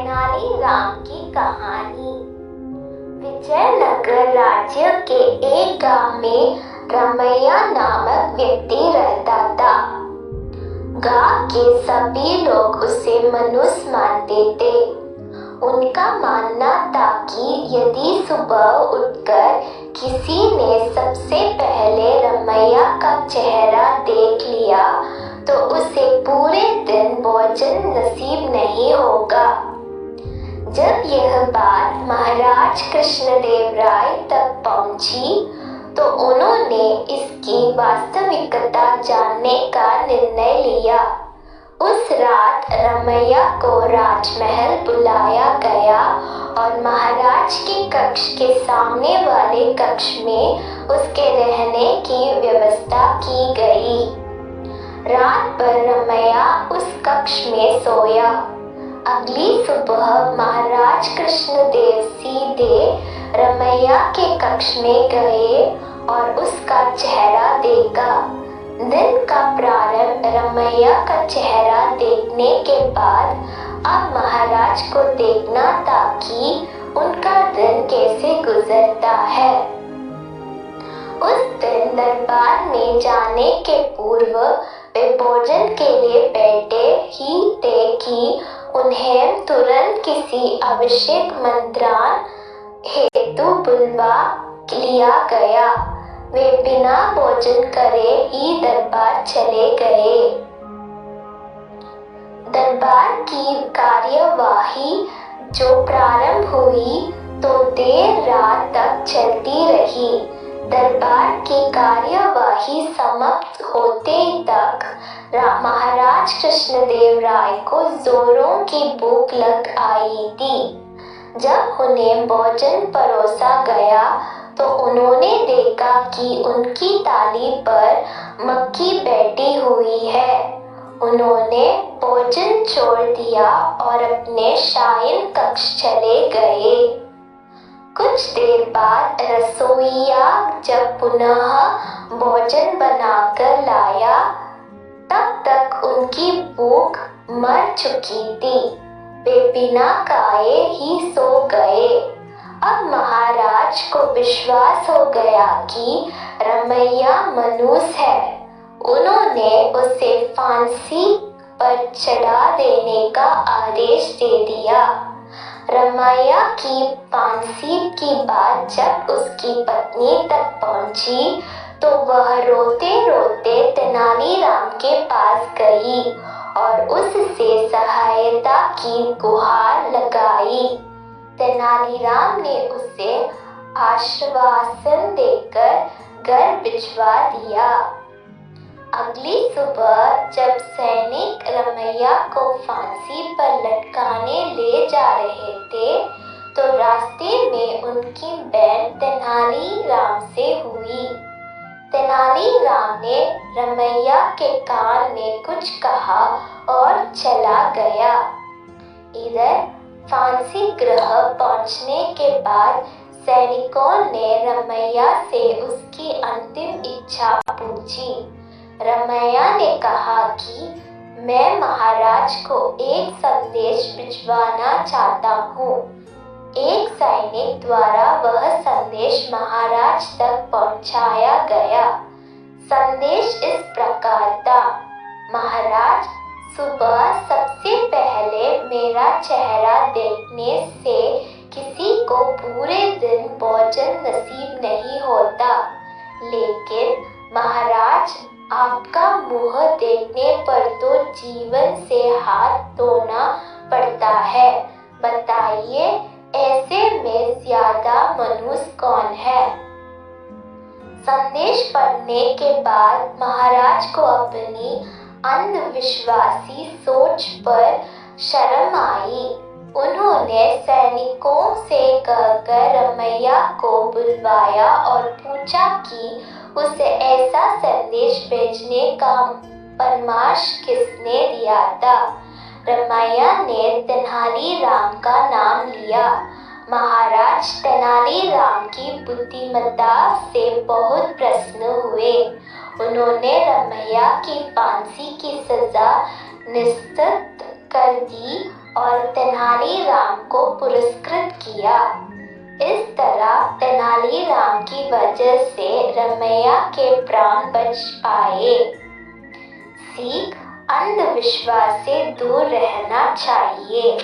तेनालीराम की कहानी। विजयनगर राज्य के एक गांव में रमैया नामक व्यक्ति रहता था। गांव के सभी लोग उसे मनुष्य मानते थे। उनका मानना था कि यदि सुबह उठकर किसी ने सबसे पहले रमैया का चेहरा देख लिया तो उसे पूरे दिन भोजन नसीब नहीं होगा। जब यह बात महाराज कृष्णदेव राय तक पहुंची तो उन्होंने इसकी वास्तविकता जानने का निर्णय लिया। उस रात रमैया को राजमहल बुलाया गया और महाराज के कक्ष के सामने वाले कक्ष में उसके रहने की व्यवस्था की गई। रात भर रमैया उस कक्ष में सोया। अगली सुबह महाराज कृष्णदेव सीधे रमैया के कक्ष में गए और उसका चेहरा देखा। दिन का प्रारंभ रमैया का चेहरा देखने के बाद अब महाराज को देखना था कि उनका दिन कैसे गुजरता है। उस दिन दरबार में जाने के पूर्व वे भोजन के लिए बैठे ही थे कि उन्हें तुरंत किसी आवश्यक मंत्रान हेतु बुलवा लिया गया। वे बिना भोजन करे ही दरबार चले गए। दरबार की कार्यवाही जो प्रारंभ हुई तो देर रात तक चलती रही। दरबार की कार्यवाही समाप्त होते तक महाराज कृष्णदेव राय को जोरों की भूख लग आई थी। जब उन्हें भोजन परोसा गया तो उन्होंने देखा कि उनकी थाली पर मक्खी बैठी हुई है। उन्होंने भोजन छोड़ दिया और अपने शयन कक्ष चले गए। कुछ देर बाद रसोइया जब पुनः भोजन बनाकर लाया तब तक उनकी भूख मर चुकी थी। वे बिना खाए ही सो गए। अब महाराज को विश्वास हो गया कि रमैया मनुष्य है। उन्होंने उसे फांसी पर चढ़ा देने का आदेश दे दिया। रमैया की फांसी की बात जब उसकी पत्नी तक पहुंची तो वह रोते रोते तेनालीराम के पास गई और उससे सहायता की गुहार लगाई। तेनालीराम ने उसे आश्वासन देकर घर भिजवा दिया। अगली सुबह जब सैनिक रमैया को फांसी पर लटकाने ले जा रहे थे तो रास्ते में उनकी बहन तेनालीराम से हुई। तेनालीराम ने रमैया के कान में कुछ कहा और चला गया। इधर फांसी गृह पहुंचने के बाद सैनिकों ने रमैया से उसकी अंतिम इच्छा पूछी। रमैया ने कहा कि मैं महाराज को एक संदेश भिजवाना चाहता हूँ। एक सैनिक द्वारा वह संदेश महाराज तक पहुँचाया गया। संदेश इस प्रकार था, महाराज, सुबह सबसे पहले मेरा चेहरा देखने से किसी को पूरे दिन भोजन नसीब नहीं होता, लेकिन महाराज आपका मुंह देखने पर तो जीवन से हाथ धोना पड़ता है। बताइए, ऐसे में ज्यादा मनुष्य कौन है? संदेश पढ़ने के बाद महाराज को अपनी अंधविश्वासी सोच पर शर्म आई। उन्होंने सैनिकों से कहकर रमैया को बुलवाया और पूछा कि उसे ऐसा संदेश भेजने का परामर्श किसने दिया था। रमैया ने तेनालीराम का नाम लिया। महाराज तेनालीराम की बुद्धिमत्ता से बहुत प्रसन्न हुए। उन्होंने रमैया की फांसी की सजा निश्चित कर दी और तेनालीराम को पुरस्कृत किया। इस तरह तेनालीराम की वजह से रमैया के प्राण बच पाए। सीख: अंधविश्वास से दूर रहना चाहिए।